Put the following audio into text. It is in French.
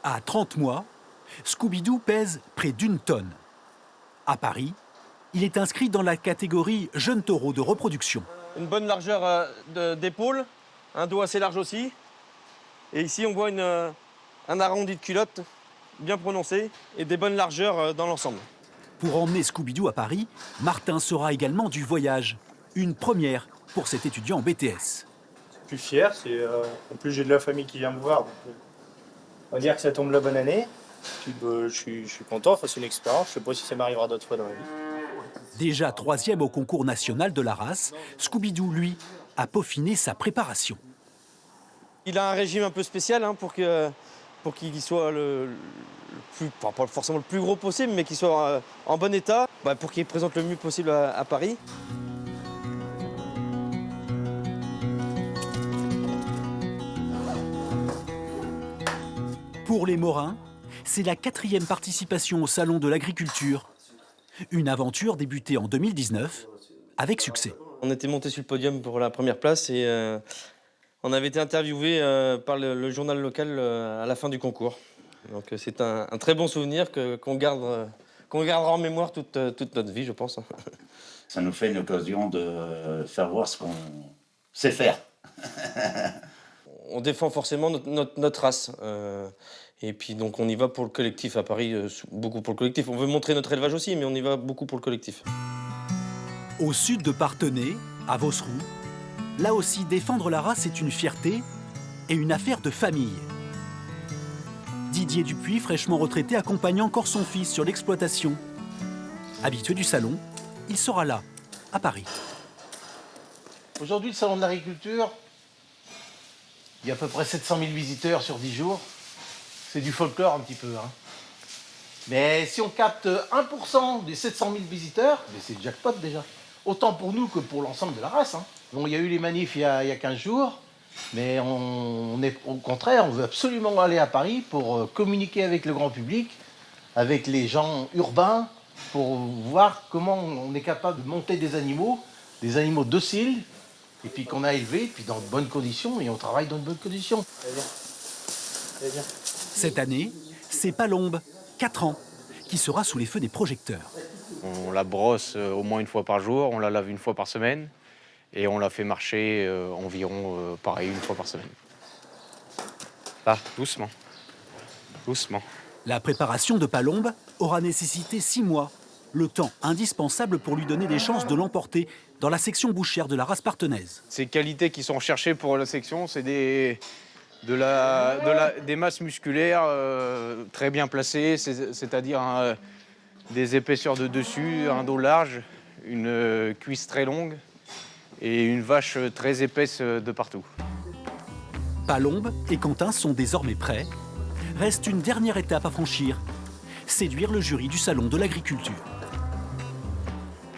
À 30 mois, Scooby-Doo pèse près d'1 tonne. À Paris, il est inscrit dans la catégorie jeune taureau de reproduction. Une bonne largeur d'épaule, un dos assez large aussi. Et ici, on voit un arrondi de culotte bien prononcé et des bonnes largeurs dans l'ensemble. Pour emmener Scooby-Doo à Paris, Martin sera également du voyage. Une première pour cet étudiant en BTS. Je suis fier, en plus j'ai de la famille qui vient me voir. Donc, on va dire que ça tombe la bonne année. Je suis content, c'est une expérience, je ne sais pas si ça m'arrivera d'autres fois dans ma vie. Déjà 3e au concours national de la race, Scooby-Doo, lui, a peaufiné sa préparation. Il a un régime un peu spécial pour qu'il soit le plus, enfin, pas forcément le plus gros possible, mais qu'il soit en bon état, pour qu'il présente le mieux possible à Paris. Pour les Morins, c'est la 4e participation au Salon de l'Agriculture. Une aventure débutée en 2019 avec succès. On était monté sur le podium pour la première place et on avait été interviewé par le journal local à la fin du concours. Donc c'est un très bon souvenir qu'on gardera en mémoire toute notre vie, je pense. Ça nous fait une occasion de faire voir ce qu'on sait faire. On défend forcément notre race. Et puis donc on y va pour le collectif à Paris, beaucoup pour le collectif. On veut montrer notre élevage aussi, mais on y va beaucoup pour le collectif. Au sud de Parthenay, à Vosroux, là aussi défendre la race est une fierté et une affaire de famille. Didier Dupuis, fraîchement retraité, accompagne encore son fils sur l'exploitation. Habitué du salon, il sera là, à Paris. Aujourd'hui, le salon de l'agriculture, il y a à peu près 700 000 visiteurs sur 10 jours. C'est du folklore un petit peu. Mais si on capte 1% des 700 000 visiteurs, c'est jackpot déjà. Autant pour nous que pour l'ensemble de la race. Bon, il y a eu les manifs il y a 15 jours, mais on est au contraire, on veut absolument aller à Paris pour communiquer avec le grand public, avec les gens urbains, pour voir comment on est capable de monter des animaux dociles, et puis qu'on a élevés, puis dans de bonnes conditions, et on travaille dans de bonnes conditions. Cette année, c'est Palombe, 4 ans, qui sera sous les feux des projecteurs. On la brosse au moins une fois par jour, on la lave une fois par semaine et on la fait marcher environ pareil une fois par semaine. Là, doucement, doucement. La préparation de Palombe aura nécessité 6 mois, le temps indispensable pour lui donner des chances de l'emporter dans la section bouchère de la race partenaise. Ces qualités qui sont recherchées pour la section, c'est des masses musculaires très bien placées, c'est-à-dire des épaisseurs de dessus, un dos large, une cuisse très longue et une vache très épaisse de partout. Palombe et Quentin sont désormais prêts. Reste une dernière étape à franchir, séduire le jury du Salon de l'Agriculture.